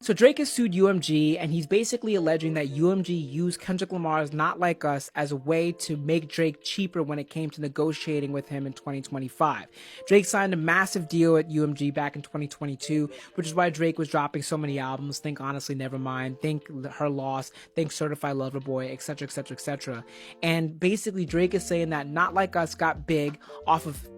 So Drake has sued UMG, and he's basically alleging that UMG used Kendrick Lamar's Not Like Us as a way to make Drake cheaper when it came to negotiating with him in 2025. Drake signed a massive deal at UMG back in 2022, which is why Drake was dropping so many albums. Think Honestly Nevermind, think Her Loss, think Certified Lover Boy, etc., etc., etc. And basically Drake is saying that Not Like Us got big off of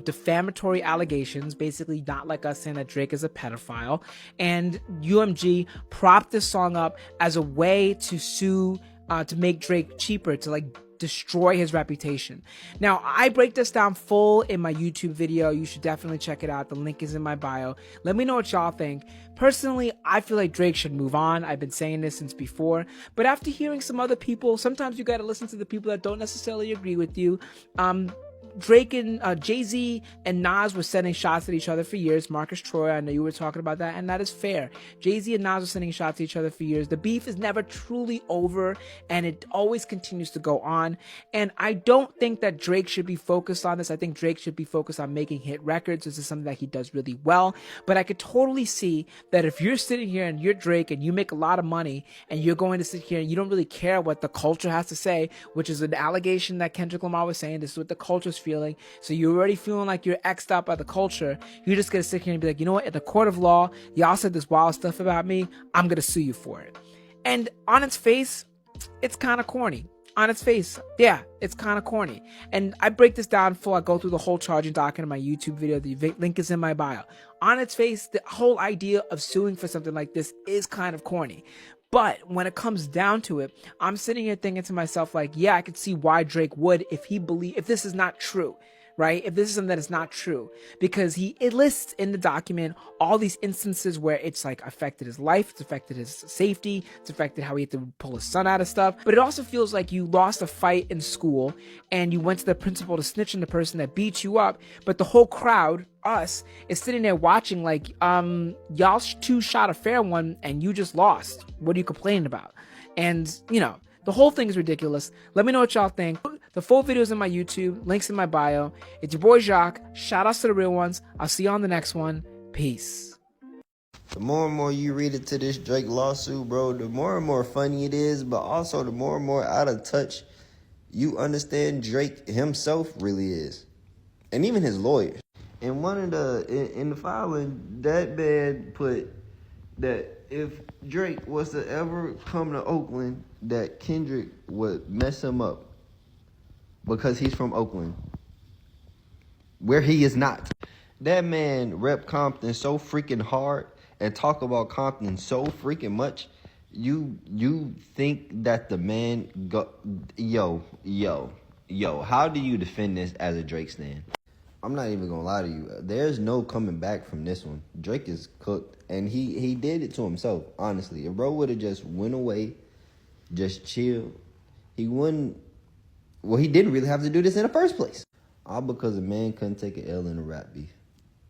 defamatory allegations, basically Not Like Us saying that Drake is a pedophile, and UMG propped this song up as a way to sue, to make Drake cheaper, to like destroy his reputation. Now, I break this down full in my YouTube video. You should definitely check it out. The link is in my bio. Let me know what y'all think. Personally, I feel like Drake should move on. I've been saying this since before, but after hearing some other people, sometimes you got to listen to the people that don't necessarily agree with you. Drake and Jay-Z and Nas were sending shots at each other for years. Marcus Troy, I know you were talking about that, and that is fair. Jay-Z and Nas were sending shots at each other for years. The beef is never truly over, and it always continues to go on. And I don't think that Drake should be focused on this. I think Drake should be focused on making hit records. This is something that he does really well. But I could totally see that if you're sitting here and you're Drake and you make a lot of money and you're going to sit here and you don't really care what the culture has to say, which is an allegation that Kendrick Lamar was saying, this is what the culture's feeling. So you're already feeling like you're X'd out by the culture. You're just going to sit here and be like, you know what? In the court of law, y'all said this wild stuff about me. I'm going to sue you for it. And on its face, it's kind of corny. On its face, yeah, it's kind of corny. And I break this down full. I go through the whole charging document in my YouTube video. The link is in my bio. On its face, the whole idea of suing for something like this is kind of corny. But when it comes down to it, I'm sitting here thinking to myself, like, yeah, I could see why Drake would if this is not true, right? If this is something that is not true, because it lists in the document all these instances where it's like affected his life, it's affected his safety, it's affected how he had to pull his son out of stuff. But it also feels like you lost a fight in school and you went to the principal to snitch on the person that beat you up, but the whole crowd, us, is sitting there watching like, y'all two shot a fair one and you just lost. What are you complaining about? And, the whole thing is ridiculous. Let me know what y'all think. The full video is in my YouTube. Links in my bio. It's your boy Jacques. Shout outs to the real ones. I'll see you on the next one. Peace. The more and more you read into this Drake lawsuit, bro, the more and more funny it is, but also the more and more out of touch you understand Drake himself really is. And even his lawyers. In in the filing, that man put that if Drake was to ever come to Oakland, that Kendrick would mess him up because he's from Oakland, where he is not. That man rep Compton so freaking hard and talk about Compton so freaking much. You think that the man yo, how do you defend this as a Drake stan? I'm not even gonna lie to you. There's no coming back from this one. Drake is cooked, and he did it to himself, honestly. If bro would have just went away, just chill, he wouldn't. Well, he didn't really have to do this in the first place. All because a man couldn't take an L in a rap beef.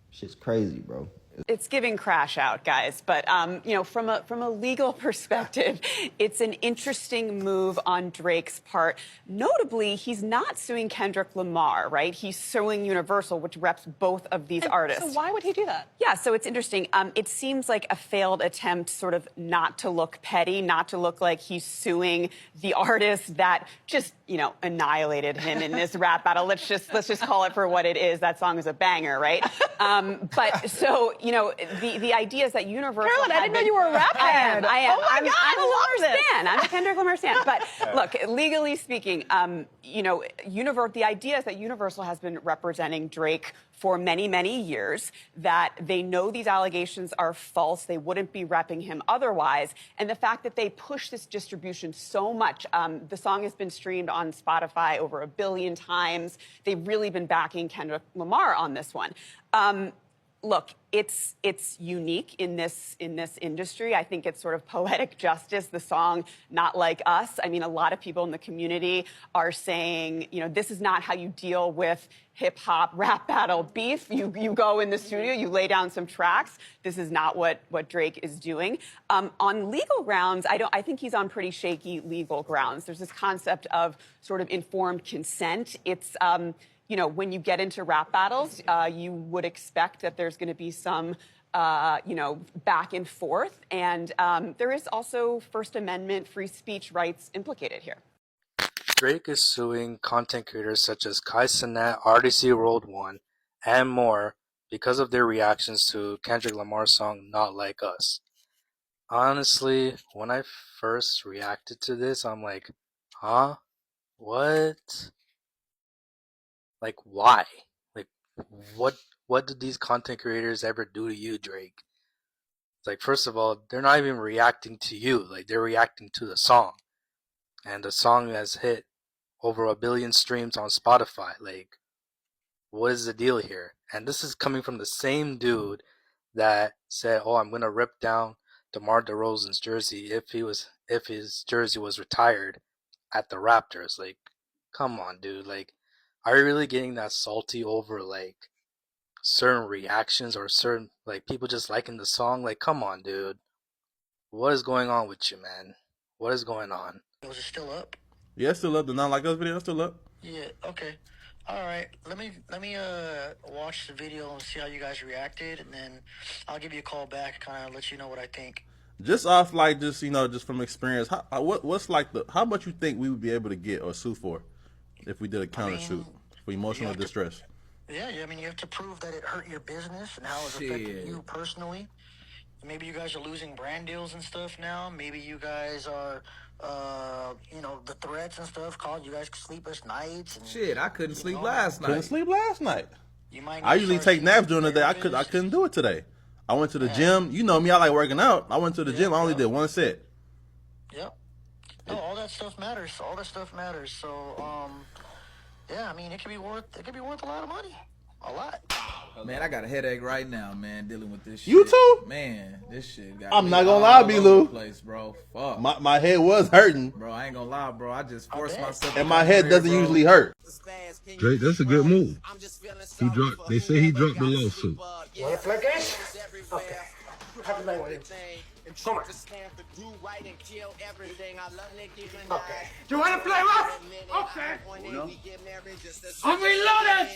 Shit's crazy, bro. It's giving Crash Out, guys. But, from a legal perspective, it's an interesting move on Drake's part. Notably, he's not suing Kendrick Lamar, right? He's suing Universal, which reps both of these artists. So why would he do that? Yeah, so it's interesting. It seems like a failed attempt sort of not to look petty, not to look like he's suing the artist that just, annihilated him in this rap battle. Let's just call it for what it is. That song is a banger, right? But so, the idea is that Universal. Carolyn, I didn't know you were a rap fan. I am. Oh my God, I'm a I love Lamar stan. I'm a Kendrick Lamar stan. But look, legally speaking, the idea is that Universal has been representing Drake for many, many years, that they know these allegations are false. They wouldn't be repping him otherwise. And the fact that they push this distribution so much, the song has been streamed on Spotify over 1 billion times. They've really been backing Kendrick Lamar on this one. Look, it's unique in this industry. I think it's sort of poetic justice, the song Not Like Us. I mean, a lot of people in the community are saying, this is not how you deal with hip-hop rap battle beef. You go in the studio, you lay down some tracks. This is not what Drake is doing. On legal grounds, I think he's on pretty shaky legal grounds. There's this concept of sort of informed consent. It's when you get into rap battles, you would expect that there's going to be some back and forth. And there is also First Amendment free speech rights implicated here. Drake is suing content creators such as Kai Cenat, RDC World One, and more because of their reactions to Kendrick Lamar's song Not Like Us. Honestly, when I first reacted to this, I'm like, huh? What? Like, why? Like, what did these content creators ever do to you, Drake? It's like, first of all, they're not even reacting to you. Like, they're reacting to the song. And the song has hit over 1 billion streams on Spotify. Like, what is the deal here? And this is coming from the same dude that said, "Oh, I'm gonna rip down DeMar DeRozan's jersey if his jersey was retired at the Raptors." Like, come on, dude. Like, are you really getting that salty over like certain reactions or certain like people just liking the song? Like, come on, dude. What is going on with you, man? What is going on? Was it still up? Yeah, it's still up. The Not Like Us video still up. Yeah, okay. All right. Let me watch the video and see how you guys reacted, and then I'll give you a call back, kind of let you know what I think. Just off like just just from experience, what's like how much you think we would be able to get or sue for if we did a counter suit for emotional distress? Yeah, I mean, you have to prove that it hurt your business and how it's affected you personally. Maybe you guys are losing brand deals and stuff now. Maybe you guys are, the threats and stuff caused you guys sleepless nights. And, I couldn't sleep last night. Couldn't sleep last night. You might I usually take naps during the day. I couldn't do it today. I went to the gym. You know me, I like working out. I went to the gym. I only did one set. Yep. No, all that stuff matters. All that stuff matters. So, I mean, it could be worth a lot of money. A lot. Man, I got a headache right now, man, dealing with this shit. You too? Man, this shit got I'm me not gonna all lie, over B-Lou. the place, bro. Fuck. My head was hurting. Bro, I ain't gonna lie, bro. I just forced myself. And my head doesn't usually hurt. Drake, that's a good move. They say he dropped the lawsuit. Wanna play games? Okay. Have a night with him. Come on. Okay. You wanna play rough? Okay. I'm reloaded.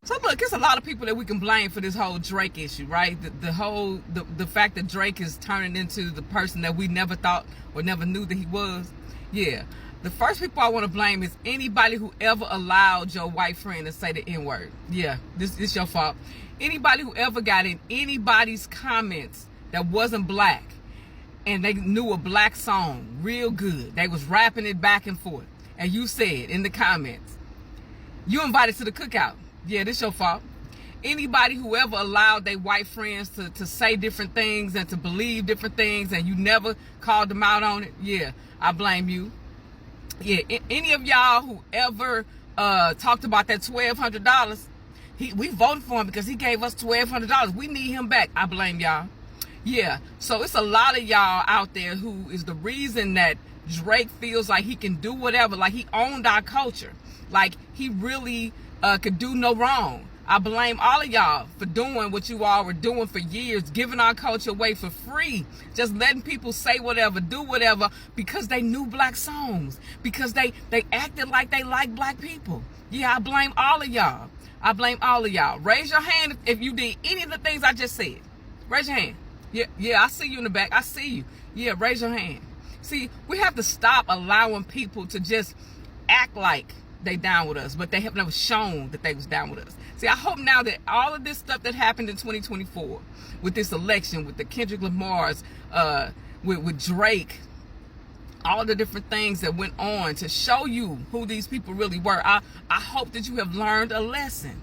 So look, it's a lot of people that we can blame for this whole Drake issue, right? The fact that Drake is turning into the person that we never thought or never knew that he was. Yeah. The first people I want to blame is anybody who ever allowed your white friend to say the N-word. Yeah, this your fault. Anybody who ever got in anybody's comments that wasn't black and they knew a black song real good. They was rapping it back and forth. And you said in the comments, you invited to the cookout. Yeah, this your fault. Anybody who ever allowed their white friends to say different things and to believe different things and you never called them out on it, yeah, I blame you. Yeah, any of y'all who ever talked about that $1,200, we voted for him because he gave us $1,200. We need him back. I blame y'all. Yeah, so it's a lot of y'all out there who is the reason that Drake feels like he can do whatever, like he owned our culture, like he really could do no wrong. I blame all of y'all for doing what you all were doing for years, giving our culture away for free, just letting people say whatever, do whatever, because they knew black songs, because they acted like they like black people. Yeah, I blame all of y'all. I blame all of y'all. Raise your hand if you did any of the things I just said. Raise your hand. Yeah, I see you in the back. I see you. Yeah, raise your hand. See, we have to stop allowing people to just act like they down with us, but they have never shown that they was down with us. See, I hope now that all of this stuff that happened in 2024, with this election, with the Kendrick Lamar's, with Drake, all the different things that went on to show you who these people really were, I hope that you have learned a lesson.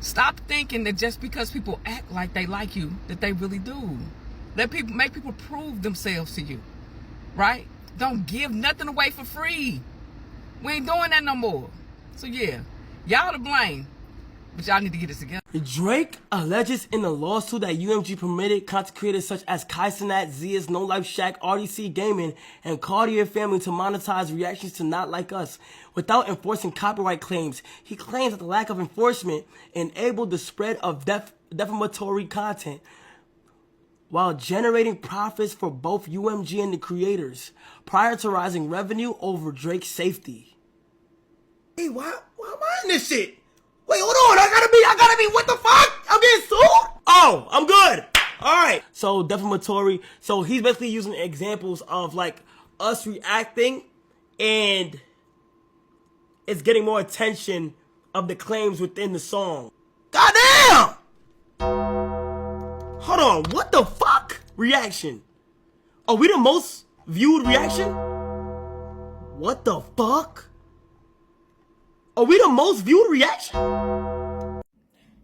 Stop thinking that just because people act like they like you, that they really do. Make people prove themselves to you, right? Don't give nothing away for free. We ain't doing that no more. So yeah, y'all to blame, but y'all need to get it together. Drake alleges in a lawsuit that UMG permitted content creators such as Kai Cenat, Zia's No Life Shack, RDC Gaming, and Cartier Family to monetize reactions to Not Like Us without enforcing copyright claims. He claims that the lack of enforcement enabled the spread of defamatory content. while generating profits for both UMG and the creators, prioritizing revenue over Drake's safety. Hey, why am I in this shit? Wait, hold on, I gotta be, what the fuck? I'm getting sued? Oh, I'm good. All right. So defamatory. So he's basically using examples of like us reacting, and it's getting more attention of the claims within the song. Goddamn! Hold on, what the fuck? Reaction. Are we the most viewed reaction? What the fuck? Are we the most viewed reaction?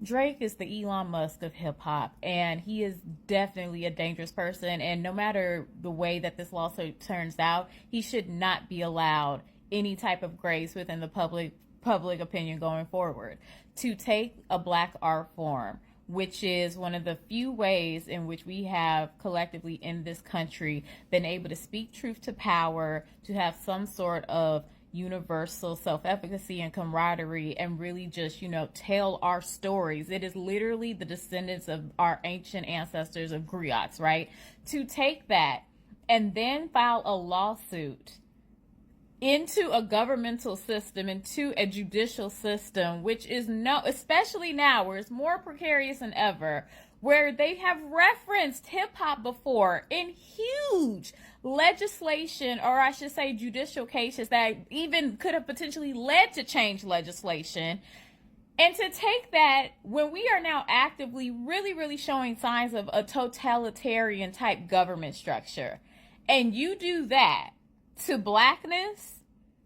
Drake is the Elon Musk of hip hop, and he is definitely a dangerous person. And no matter the way that this lawsuit turns out, he should not be allowed any type of grace within the public opinion going forward. To take a black art form, which is one of the few ways in which we have collectively in this country been able to speak truth to power, to have some sort of universal self-efficacy and camaraderie, and really just, tell our stories. It is literally the descendants of our ancient ancestors of griots, right? To take that and then file a lawsuit into a governmental system, into a judicial system, which is especially now where it's more precarious than ever, where they have referenced hip-hop before in huge legislation, or I should say judicial cases that even could have potentially led to change legislation. And to take that when we are now actively really, really showing signs of a totalitarian type government structure, and you do that to blackness,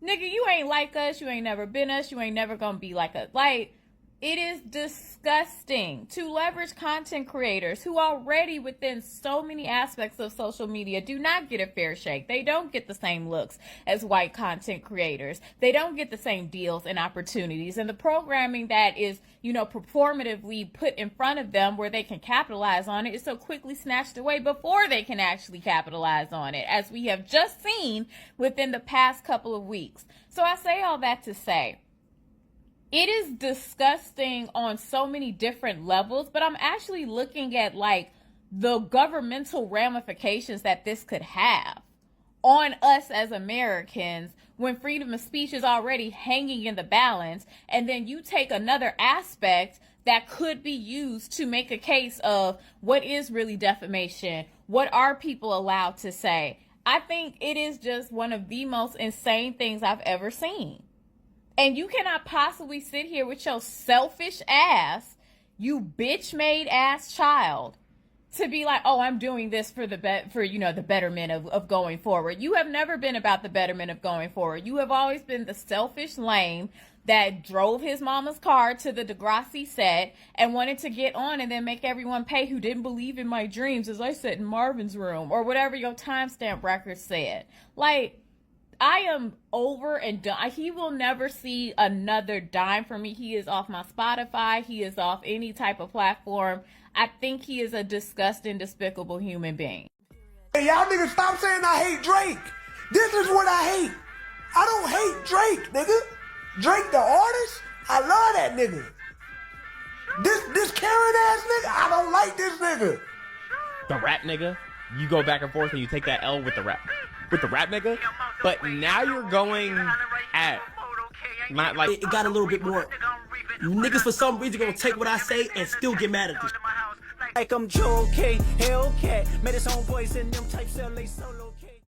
nigga, you ain't like us, you ain't never been us, you ain't never gonna be like us. Like, it is disgusting to leverage content creators who already within so many aspects of social media do not get a fair shake. They don't get the same looks as white content creators. They don't get the same deals and opportunities. And the programming that is, performatively put in front of them where they can capitalize on it is so quickly snatched away before they can actually capitalize on it, as we have just seen within the past couple of weeks. So I say all that to say, it is disgusting on so many different levels, but I'm actually looking at like the governmental ramifications that this could have on us as Americans when freedom of speech is already hanging in the balance. And then you take another aspect that could be used to make a case of what is really defamation. What are people allowed to say? I think it is just one of the most insane things I've ever seen. And you cannot possibly sit here with your selfish ass, you bitch-made ass child, to be like, oh, I'm doing this for the betterment of going forward. You have never been about the betterment of going forward. You have always been the selfish lame that drove his mama's car to the Degrassi set and wanted to get on and then make everyone pay who didn't believe in my dreams, as I said in Marvin's room, or whatever your timestamp record said. Like, I am over and done. He will never see another dime from me. He is off my Spotify. He is off any type of platform. I think he is a disgusting, despicable human being. Hey, y'all niggas stop saying I hate Drake. This is what I hate. I don't hate Drake, nigga. Drake the artist, I love that nigga. This Karen ass nigga, I don't like this nigga. The rap nigga, you go back and forth and you take that L with the rap nigga, but now you're going at not like it got a little bit more. Niggas for some reason gonna take what I say and still get mad at this. Like I'm Joe K, Hellcat, made his own voice in them types LA solo.